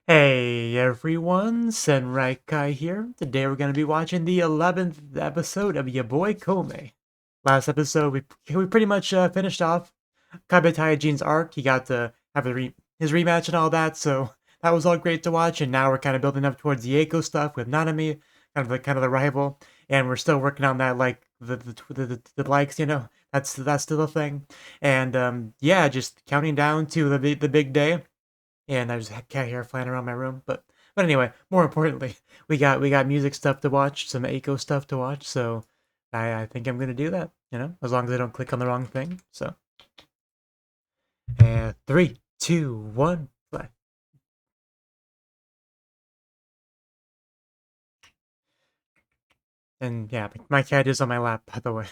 Hey everyone, Senrai Kai here. Today we're going to be watching the 11th episode of Ya Boy Kongming. Last episode, we pretty much finished off Kabetai arc. He got to have his rematch and all that, so that was all great to watch. And now we're kind of building up towards the Eiko stuff with Nanami, kind of the rival, and we're still working on that, like the likes, that's still a thing. And yeah, just counting down to the big day, and I just had cat hair flying around my room. But anyway, more importantly, we got music stuff to watch, some Eiko stuff to watch. So I think I'm gonna do that. As long as I don't click on the wrong thing. So and 3, 2, 1, play. And yeah, my cat is on my lap, by the way.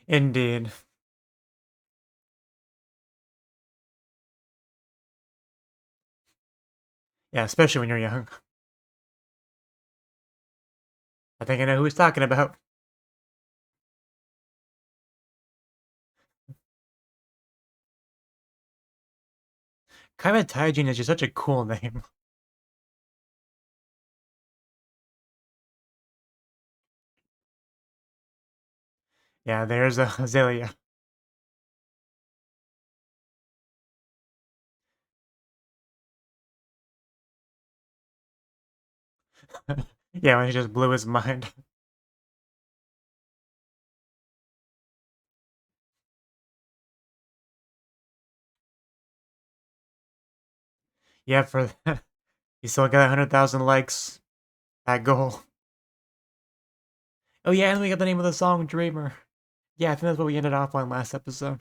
Indeed. Yeah, especially when you're young. I think I know who he's talking about. Kaiba Taijin is just such a cool name. Yeah, there's a Azalea. Yeah, when he just blew his mind. Yeah, for he still got 100,000 likes. That goal. Oh yeah, and we got the name of the song, Dreamer. Yeah, I think that's what we ended off on last episode.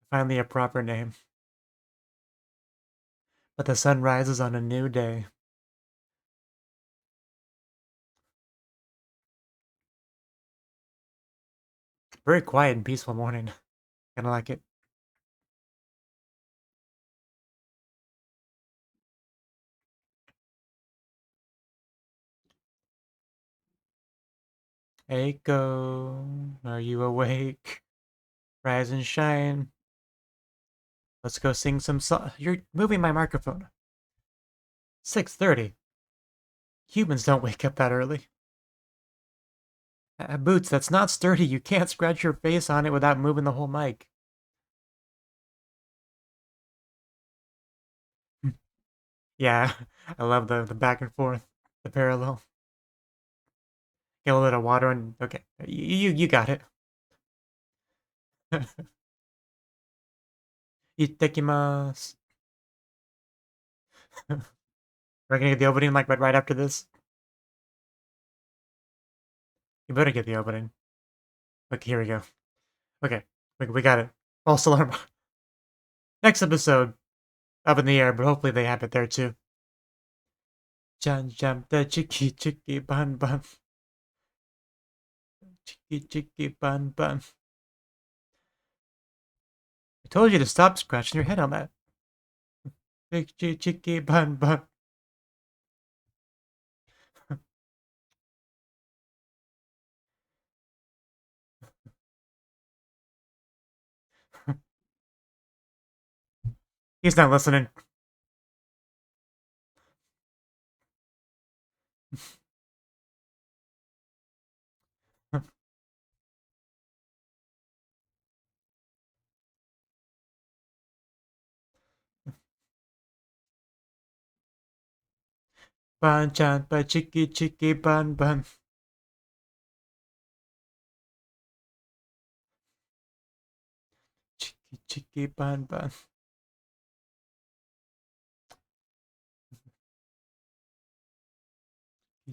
Finally a proper name. But the sun rises on a new day. Very quiet and peaceful morning. Kinda like it. Echo, are you awake? Rise and shine. Let's go sing some song. You're moving my microphone. 6:30. Humans don't wake up that early. Boots, that's not sturdy. You can't scratch your face on it without moving the whole mic. Yeah, I love the back and forth, the parallel. Get a little bit of water and okay, you got it. Itekimasu. We're gonna get the opening like right after this. You better get the opening. Okay, here we go. Okay, we got it. False alarm. Next episode, up in the air, but hopefully they have it there too. Chan jump the chicky chicky bun bun. Chicky chicky bun bun. I told you to stop scratching your head on that. Chicky chicky bun bun. He's not listening. Bun chan ba chicky chicky bun bun. Chicky chicky bun bun.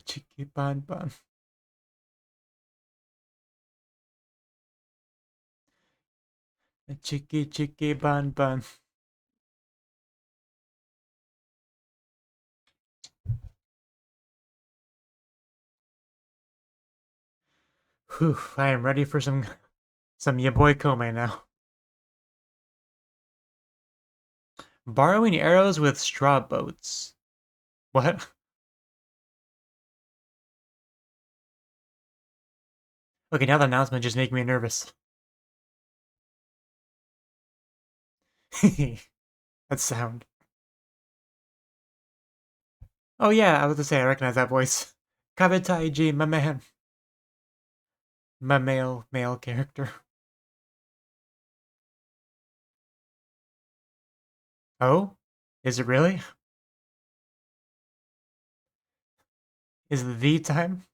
Chicky bun bun. Chicky chicky bun bun. Whew, I am ready for some Some Ya Boy Kongming now. Borrowing arrows with straw boats. What? Okay, now the announcement just making me nervous. That sound. Oh yeah, I was to say I recognize that voice. Kabetaiji, my man. My male character. Oh? Is it really? Is it the time?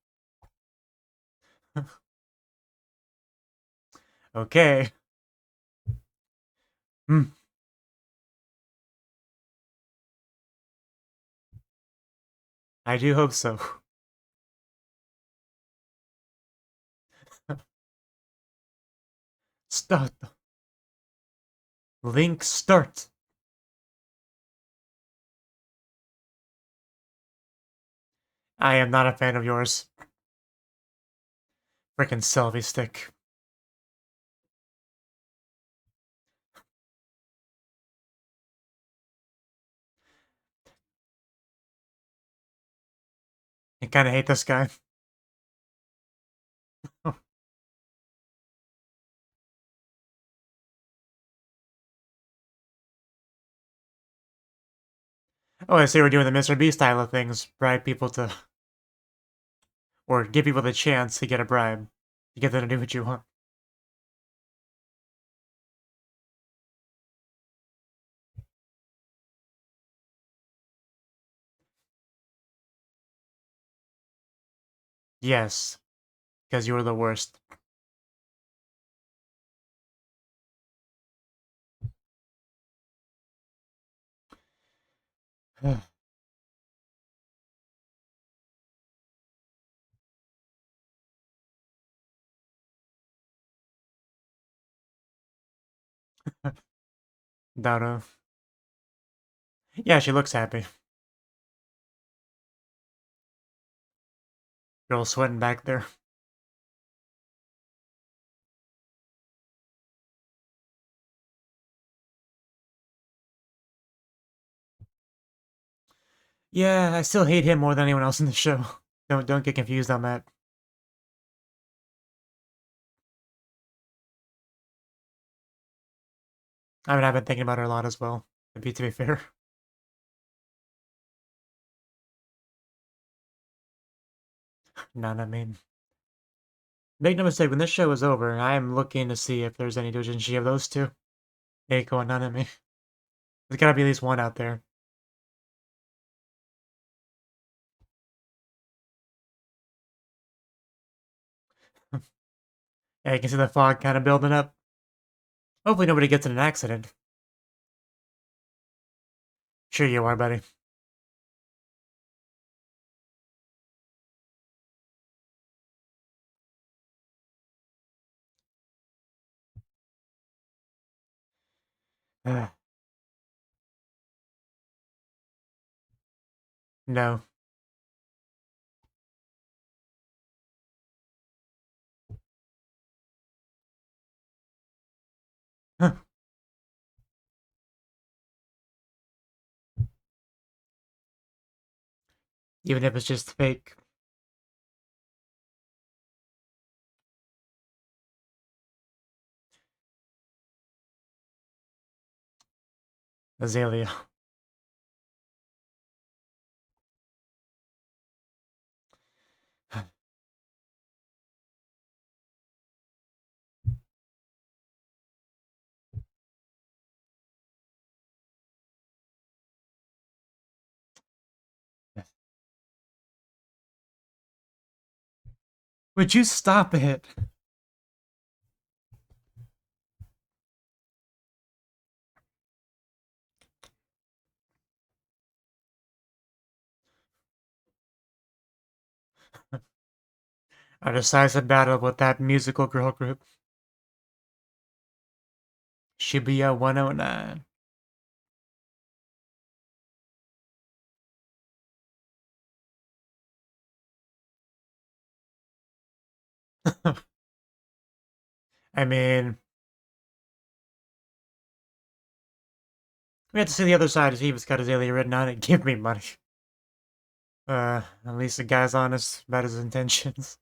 Okay. Hmm. I do hope so. Start. Link start. I am not a fan of yours. Frickin' selfie stick. I kinda hate this guy. Oh, I see we're doing the Mr. B style of things. Bribe people to... Or give people the chance to get a bribe. To get them to do what you want. Yes. Because you were the worst. Dado. Yeah, she looks happy. Girl sweating back there. Yeah, I still hate him more than anyone else in the show. Don't get confused on that. I mean, I've been thinking about her a lot as well, to be fair. None, I mean. Make no mistake, when this show is over, I am looking to see if there's any doujinshi of those two. Eiko and Nanami. There's gotta be at least one out there. Yeah, you can see the fog kind of building up. Hopefully nobody gets in an accident. Sure you are, buddy. No. Even if it's just fake. Azalea. Would you stop it? A decisive battle with that musical girl group. Shibuya 109. I mean, we have to see the other side to see if it's got Azalea written on it. Give me money. At least the guy's honest about his intentions.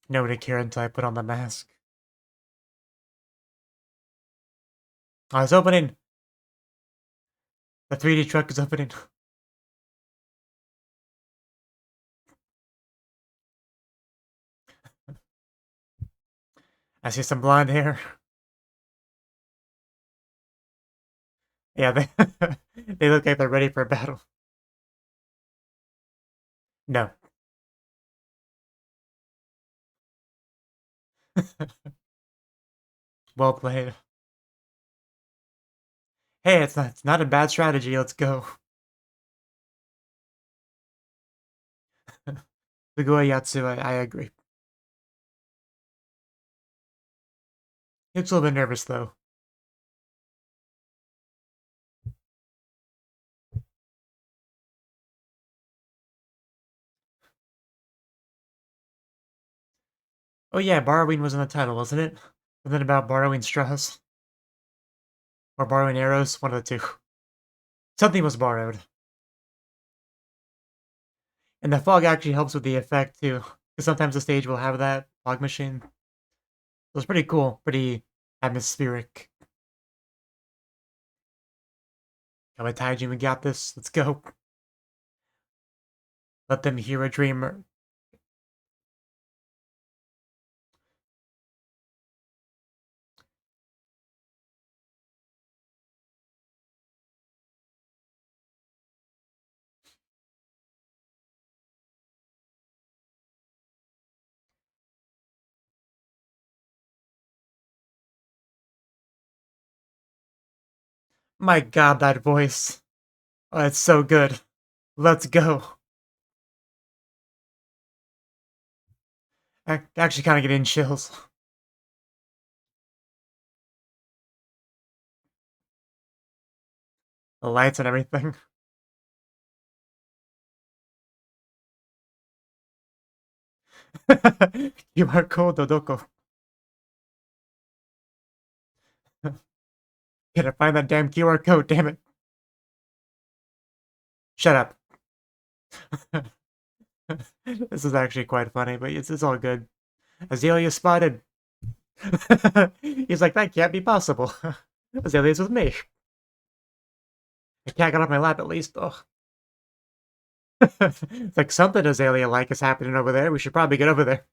Nobody cared until I put on the mask. Oh, it's opening! The 3D truck is opening. I see some blonde hair. Yeah, they, they look like they're ready for battle. No. Well played. Hey, it's not a bad strategy. Let's go. Sugoi Yatsu, I agree. It's a little bit nervous though. Oh yeah, borrowing was in the title, wasn't it? Something about borrowing straws or borrowing arrows, one of the two. Something was borrowed. And the fog actually helps with the effect too, because sometimes the stage will have that fog machine. It was pretty cool, pretty atmospheric. Come on, Taijin, we got this. Let's go. Let them hear a dreamer. My god, that voice. Oh, it's so good. Let's go. I actually kind of getting chills. The lights and everything. QR code dodoko. Gotta find that damn QR code, damn it. Shut up. This is actually quite funny, but it's all good. Azalea spotted. He's like, that can't be possible. Azalea's with me. I can't get off my lap at least. Ugh. It's like something Azalea like is happening over there. We should probably get over there.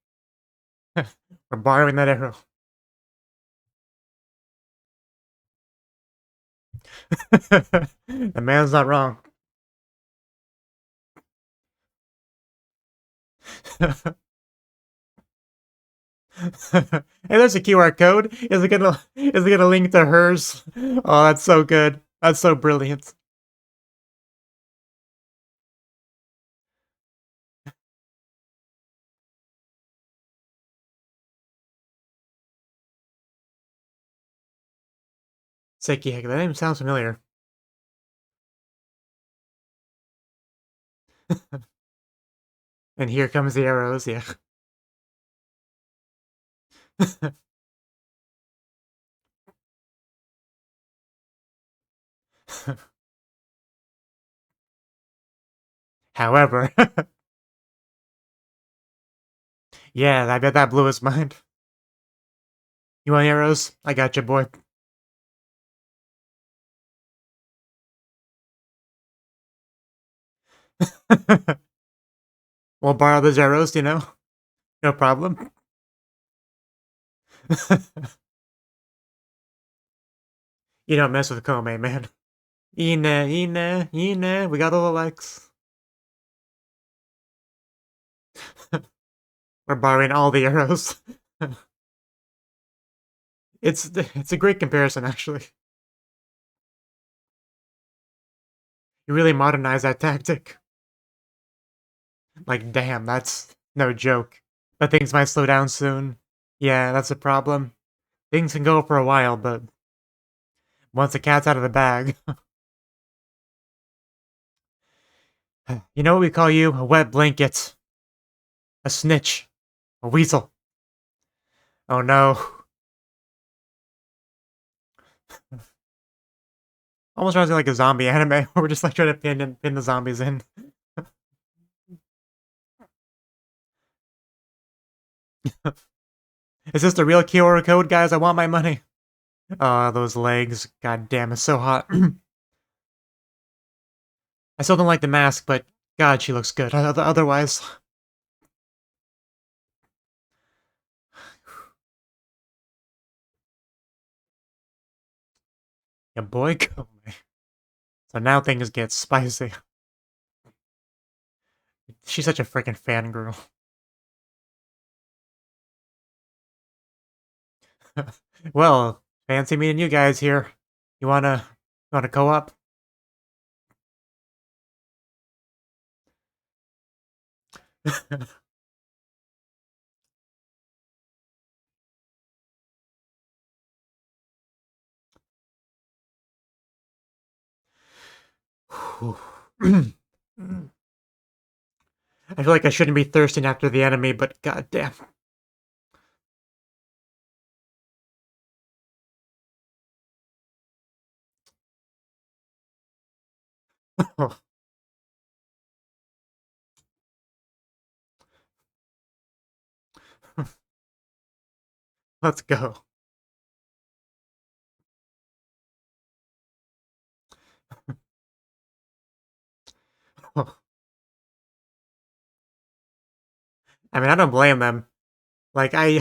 We're borrowing that arrow. The man's not wrong. Hey, there's a QR code. Is it gonna link to hers? Oh, that's so good. That's so brilliant. Seki, that name sounds familiar. And here comes the arrows, yeah. However, yeah, I bet that blew his mind. You want arrows? I got you, boy. We'll borrow those arrows, you know? No problem. You don't mess with Kome, man. Ine, we got all the likes. We're borrowing all the arrows. It's a great comparison, actually. You really modernize that tactic. Like, damn, that's no joke. But things might slow down soon. Yeah, that's a problem. Things can go for a while, but once the cat's out of the bag. You know what we call you? A wet blanket. A snitch. A weasel. Oh no. Almost reminds me like a zombie anime where we're just like trying to pin the zombies in. Is this the real QR code, guys? I want my money. Those legs. God damn, it's so hot. I still don't like the mask, but God, she looks good. Otherwise. Ya Boy Kongming. So now things get spicy. She's such a freaking fangirl. Well, fancy meeting you guys here. You wanna co-op? I feel like I shouldn't be thirsting after the enemy, but goddamn. Let's go. I mean, I don't blame them. Like, I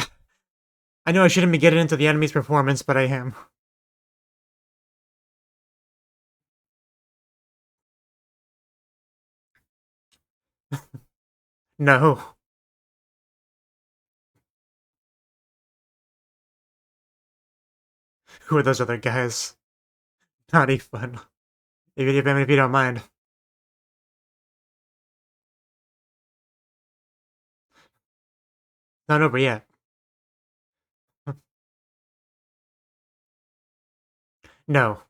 know I shouldn't be getting into the enemy's performance, but I am. No. Who are those other guys? Not even. If you don't mind. Not over yet. No.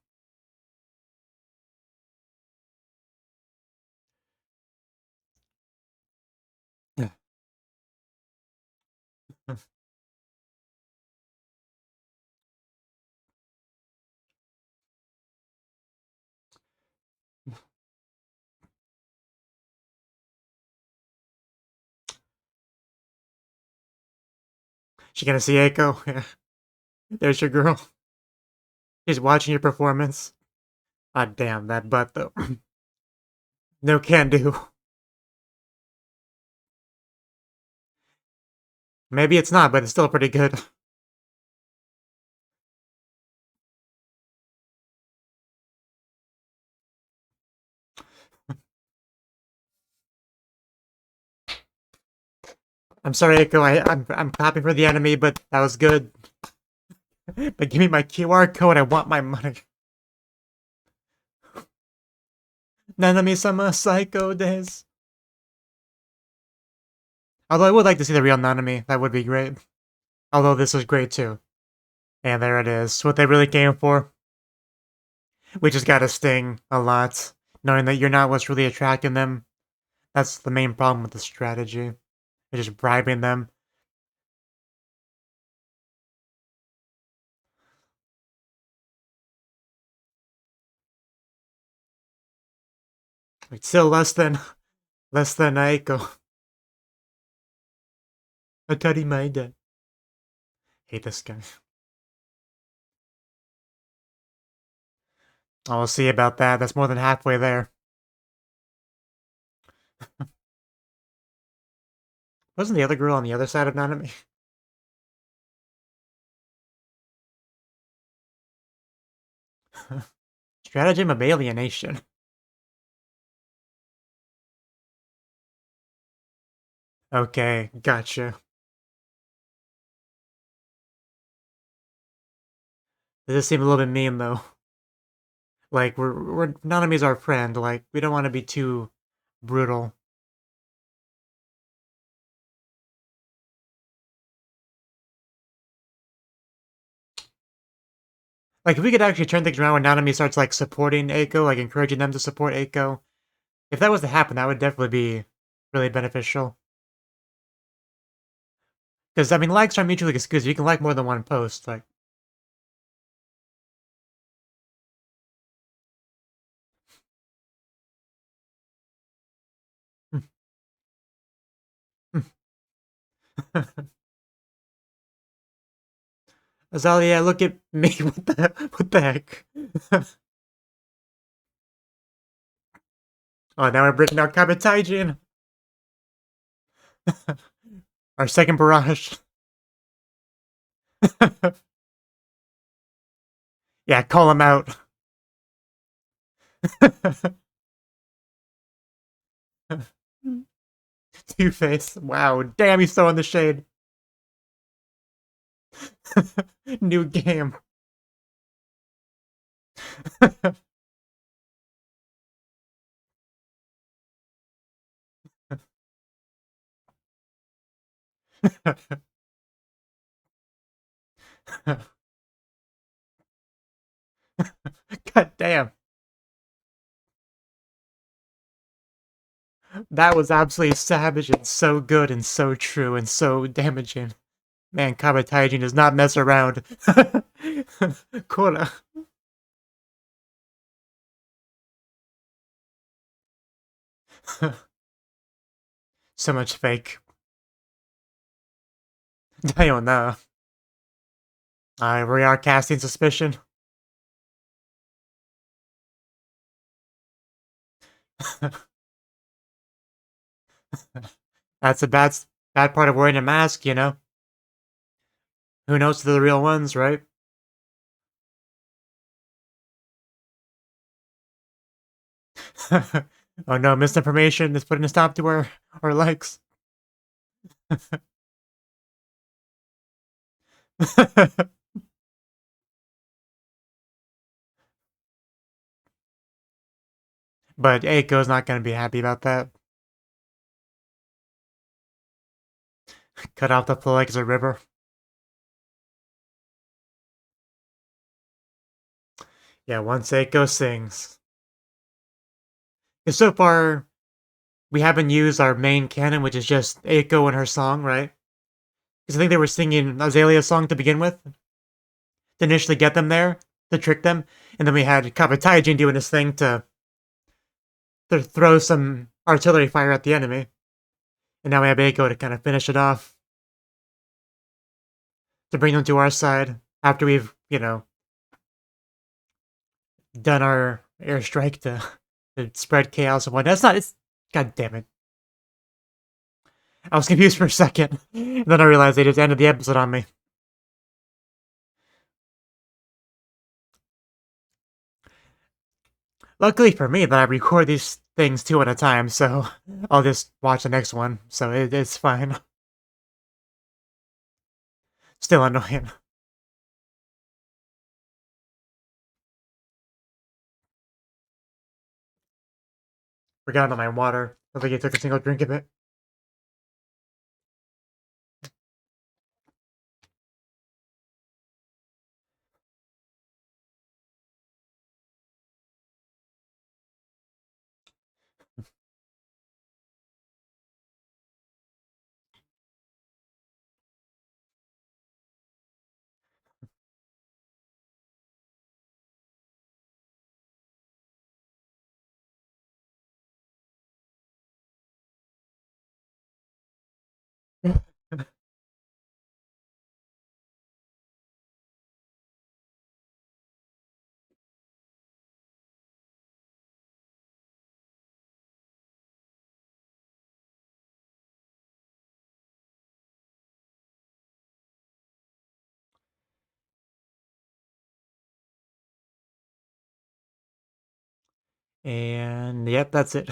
She gonna see Echo? Yeah. There's your girl. She's watching your performance. Ah, damn, that butt, though. No can do. Maybe it's not, but it's still pretty good. I'm sorry, Echo. I'm happy for the enemy, but that was good. But give me my QR code. I want my money. Nanami-sama Psycho Days. Although I would like to see the real Nanami. That would be great. Although this was great too. And there it is. What they really came for. We just gotta sting a lot. Knowing that you're not what's really attracting them. That's the main problem with the strategy. You're just bribing them. It's still less than Aiko. Atari Maida. Hate this guy. Oh, we'll see about that. That's more than halfway there. Wasn't the other girl on the other side of Nanami? Stratagem of alienation. Okay, gotcha. Does this seem a little bit mean though? Like we're Nanami's our friend. Like we don't want to be too brutal. Like if we could actually turn things around when Nanami starts like supporting Eiko, like encouraging them to support Eiko. If that was to happen, that would definitely be really beneficial. Because, I mean, likes are mutually exclusive. You can like more than one post. Like, Azalea, look at me. What the heck? Oh, now we're breaking out Kabataijin. Our second barrage. Yeah, call him out. Two-Face. Wow, damn, he's so in the shade. New game. God damn. That was absolutely savage and so good and so true and so damaging. Man, Kabataijin does not mess around. Kora. So much fake. I don't know. We are casting suspicion. That's a bad part of wearing a mask, you know? Who knows they're the real ones, right? Oh no, misinformation is putting a stop to our likes. But Eiko's not gonna be happy about that. Cut off the flow like it's a river. Yeah, once Eiko sings. Because so far, we haven't used our main canon, which is just Eiko and her song, right? Because I think they were singing Azalea's song to begin with, to initially get them there, to trick them, and then we had Kabataijin doing his thing to throw some artillery fire at the enemy. And now we have Eiko to kind of finish it off, to bring them to our side after we've, you know, done our airstrike to spread chaos and whatnot. It's god damn it. I was confused for a second, and then I realized they just ended the episode on me. Luckily for me that I record these things two at a time, so I'll just watch the next one, so it's fine. Still annoying. Forgot about my water. I don't think I took a single drink of it. And yep, that's it.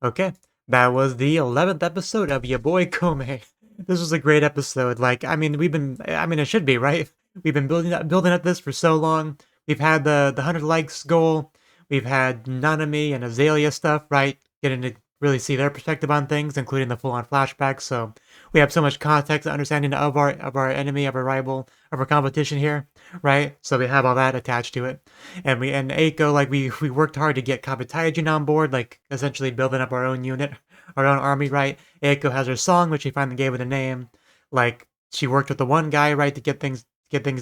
Okay, that was the 11th episode of Ya Boy Kongming. This was a great episode. Like, I mean, I mean, it should be, right? We've been building up this for so long. We've had the 100 likes goal. We've had Nanami and Azalea stuff, right? Getting to really see their perspective on things, including the full-on flashbacks. So we have so much context and understanding of our enemy, of our rival, of our competition here, right? So we have all that attached to it. And Eiko, like we worked hard to get Kabataijin on board, like essentially building up our own unit, our own army, right? Eiko has her song, which she finally gave it a name. Like she worked with the one guy, right, to get things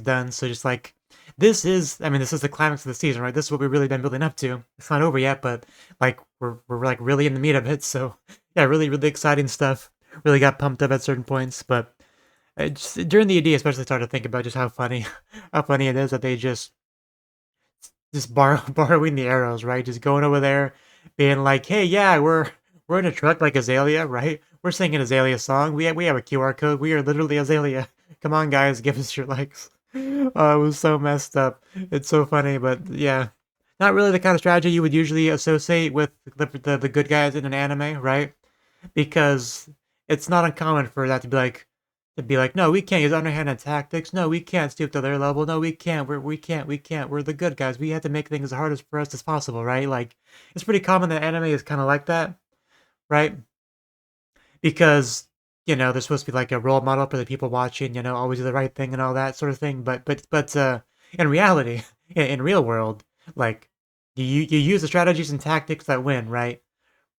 done. So just like this is, I mean, this is the climax of the season, right? This is what we've really been building up to. It's not over yet, but like we're like really in the meat of it. So yeah, really exciting stuff. Really got pumped up at certain points, but during the ED, especially started to think about just how funny, how funny it is that they just borrowing the arrows, right? Just going over there, being like, "Hey, yeah, we're in a truck like Azalea, right? We're singing Azalea song. We have a QR code. We are literally Azalea. Come on, guys, give us your likes." Oh, it was so messed up. It's so funny, but yeah, not really the kind of strategy you would usually associate with the good guys in an anime, right? Because it's not uncommon for that to be like, no, we can't use underhanded tactics. No, we can't stoop to their level. No, we can't. We can't. We're the good guys. We have to make things as hard as for us as possible, right? Like, it's pretty common that anime is kind of like that, right? Because they're supposed to be like a role model for the people watching. Always do the right thing and all that sort of thing. But in reality, in real world, like you use the strategies and tactics that win, right?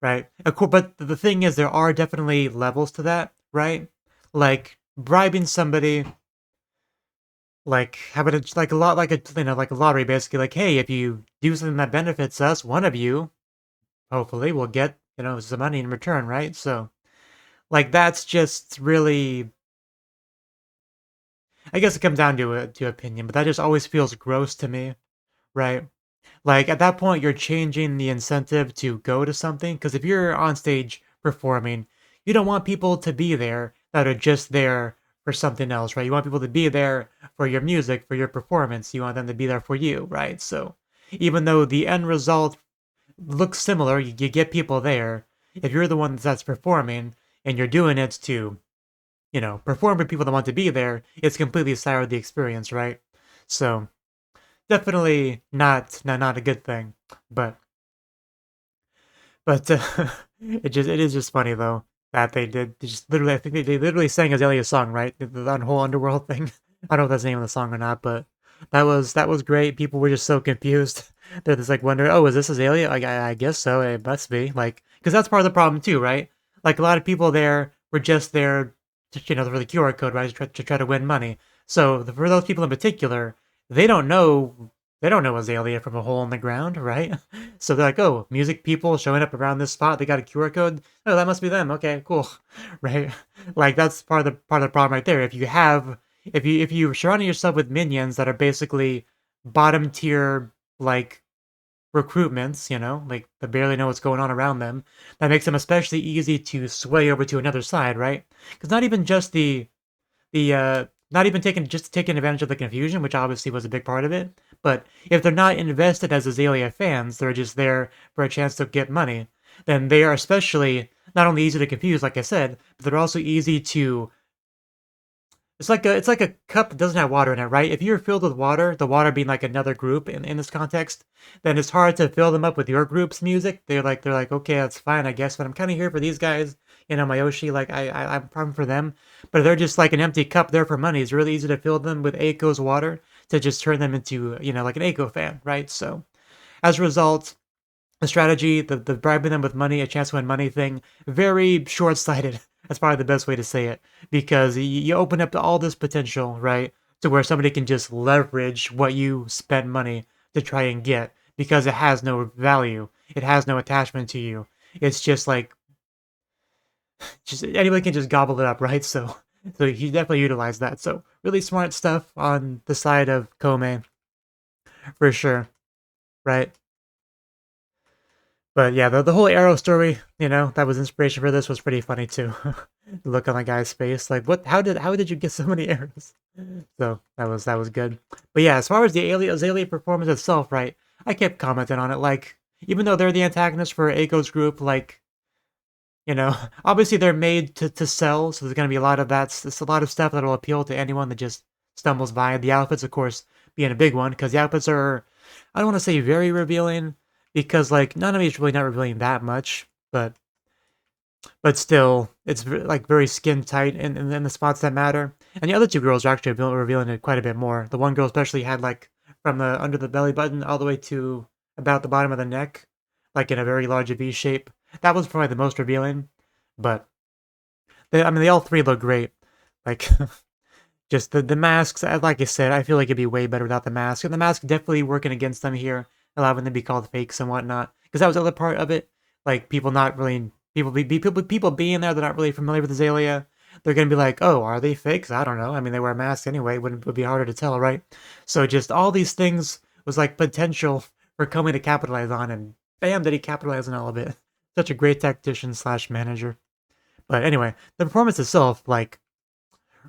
Right. Of course, but the thing is, there are definitely levels to that, right? Like bribing somebody, like having it like a lot, like like a lottery, basically. Like, hey, if you do something that benefits us, one of you hopefully will get some money in return, right? So, like, that's just really, I guess it comes down to opinion, but that just always feels gross to me, right? Like, at that point, you're changing the incentive to go to something. Because if you're on stage performing, you don't want people to be there that are just there for something else, right? You want people to be there for your music, for your performance. You want them to be there for you, right? So even though the end result looks similar, you get people there. If you're the one that's performing and you're doing it to, perform for people that want to be there, it's completely soured the experience, right? So definitely not a good thing, but but it is just funny though that they just literally, I think they literally sang Azalea's song, right? That whole underworld thing. I don't know if that's the name of the song or not, but that was great. People were just so confused. They're just like wondering, oh, is this Azalea? Like I guess so. It must be like because that's part of the problem too, right? Like a lot of people there were just there to, for the QR code, right? To try to win money. So for those people in particular, they don't know they don't know Azalea from a hole in the ground, right? So they're like, oh, music people showing up around this spot. They got a QR code. Oh, that must be them. Okay, cool, right? Like that's part of the problem right there. If you surrounding yourself with minions that are basically bottom tier like recruitments, like they barely know what's going on around them, that makes them especially easy to sway over to another side, right? Because not even just the not even taking advantage of the confusion, which obviously was a big part of it. But if they're not invested as Azalea fans, they're just there for a chance to get money, then they are especially not only easy to confuse, like I said, but they're also easy to it's like a cup that doesn't have water in it, right? If you're filled with water, the water being like another group in this context, then it's hard to fill them up with your group's music. They're like, okay, that's fine, I guess, but I'm kind of here for these guys, Mayoshi, like I'm for them, but they're just like an empty cup there for money. It's really easy to fill them with Aiko's water to just turn them into like an Aiko fan, right? So as a result, the strategy, the bribing them with money, a chance to win money thing, very short sighted. That's probably the best way to say it because you open up to all this potential, right? To where somebody can just leverage what you spent money to try and get because it has no value, it has no attachment to you. It's just like just anybody can just gobble it up, right? So he definitely utilized that. So really smart stuff on the side of Kome for sure, right? But yeah, the whole Arrow story, that was inspiration for this was pretty funny too. The look on the guy's face, like what? How did you get so many arrows? So that was good. But yeah, as far as the Azalea performance itself, right? I kept commenting on it, like even though they're the antagonist for Aiko's group, like obviously they're made to sell, so there's gonna be a lot of that. It's a lot of stuff that'll appeal to anyone that just stumbles by. The outfits, of course, being a big one because the outfits are, I don't want to say very revealing because like none of it's really not revealing that much, but still, it's like very skin tight in the spots that matter. And the other two girls are actually revealing it quite a bit more. The one girl especially had like from the under the belly button all the way to about the bottom of the neck, like in a very large V shape. That was probably the most revealing. But I mean, they all three look great. Like Just the masks, like I said, I feel like it'd be way better without the mask. And the mask definitely working against them here, allowing them to be called fakes and whatnot. Because that was the other part of it. Like people not really people being there, they're not really familiar with Azalea. They're gonna be like, oh, are they fakes? I don't know. I mean, they wear masks anyway. Would be harder to tell, right? So just all these things was like potential for Comey to capitalize on, and bam, did he capitalize on all of it. Such a great tactician slash manager. But anyway, the performance itself, like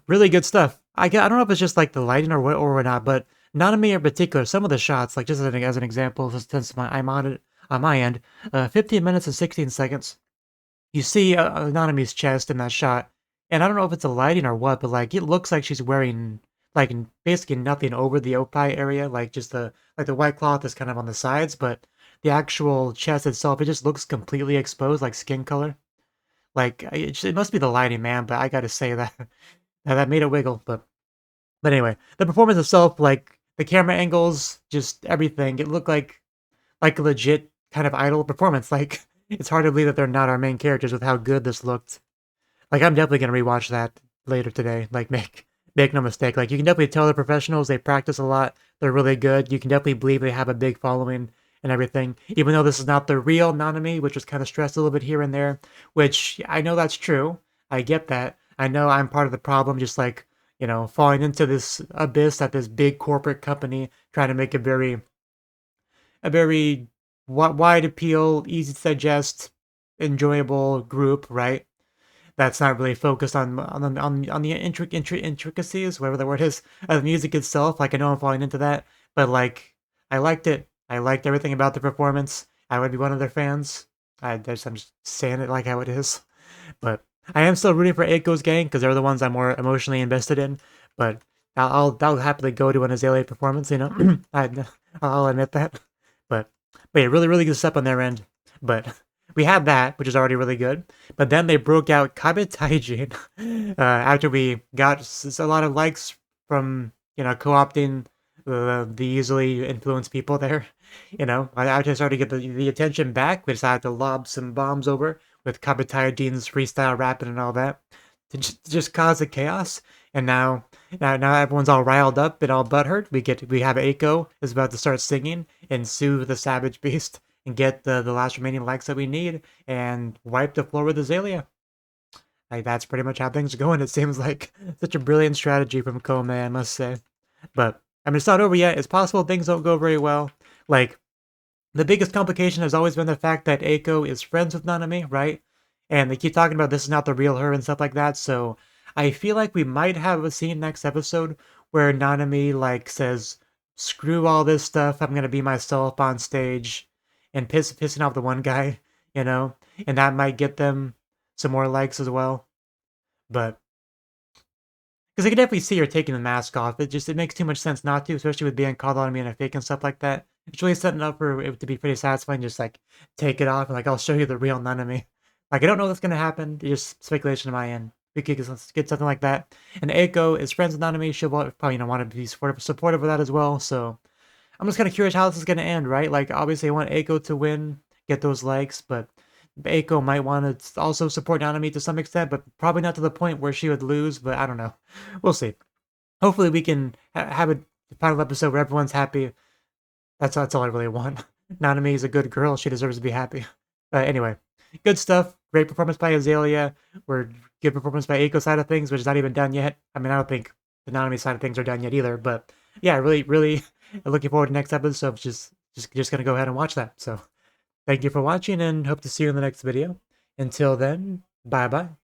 really good stuff. I don't know if it's just like the lighting or what or not, but Nanami in particular, some of the shots, like just as an example, since I'm on it on my end, 15 minutes and 16 seconds. You see Nanami's chest in that shot, and I don't know if it's the lighting or what, but like it looks like she's wearing like basically nothing over the opi area, like just the white cloth is kind of on the sides, but the actual chest itself, it just looks completely exposed, like skin color. Like it must be the lighting, man. But I gotta say that that made it wiggle. But anyway, the performance itself, like the camera angles, just everything, it looked like a legit kind of idol performance. Like it's hard to believe that they're not our main characters with how good this looked. Like I'm definitely gonna rewatch that later today. Like make no mistake. Like you can definitely tell they're professionals. They practice a lot. They're really good. You can definitely believe they have a big following and everything. Even though this is not the real Nanami, which was kind of stressed a little bit here and there. Which I know that's true. I get that. I know I'm part of the problem. Just like falling into this abyss at this big corporate company, trying to make a very wide appeal, easy to digest, enjoyable group, right? That's not really focused on the intricacies, whatever the word is, of the music itself. Like I know I'm falling into that, but like I liked it. I liked everything about the performance. I would be one of their fans. I'm just saying it like how it is. But I am still rooting for Aiko's gang because they're the ones I'm more emotionally invested in. But I'll happily go to an Azalea performance. I'll admit that. But yeah, really good stuff on their end. But we had that, which is already really good. But then they broke out Kabe Taijin after we got a lot of likes from co-opting the easily influenced people there. I started to get the attention back. We decided to lob some bombs over with Kabe Taijin's freestyle rapping and all that to just cause the chaos. And now everyone's all riled up and all butthurt. We have Aiko is about to start singing and soothe the savage beast and get the last remaining likes that we need and wipe the floor with Azalea. Like that's pretty much how things are going. It seems like such a brilliant strategy from Komei, I must say. But I mean, it's not over yet. It's possible things don't go very well. Like the biggest complication has always been the fact that Aiko is friends with Nanami, right? And they keep talking about this is not the real her and stuff like that. So I feel like we might have a scene next episode where Nanami like says, "Screw all this stuff. I'm gonna be myself on stage," and pissing off the one guy, and that might get them some more likes as well. But because I could definitely see her taking the mask off. It makes too much sense not to, especially with being called on being a fake and stuff like that. It's really setting up for it to be pretty satisfying. Just like take it off and like I'll show you the real Nanami. Like I don't know what's gonna happen. It's just speculation on my end. We could get something like that. And Eiko is friends with Nanami. She'll probably want to be supportive of that as well. So I'm just kind of curious how this is gonna end, right? Like obviously I want Eiko to win, get those likes, but Aiko might want to also support Nanami to some extent, but probably not to the point where she would lose. But I don't know. We'll see. Hopefully, we can have a final episode where everyone's happy. That's all I really want. Nanami is a good girl. She deserves to be happy. But anyway, good stuff. Great performance by Azalea. We're good performance by Aiko's side of things, which is not even done yet. I mean, I don't think the Nanami side of things are done yet either. But yeah, really looking forward to next episode. Just gonna go ahead and watch that. So. Thank you for watching and hope to see you in the next video. Until then, bye bye.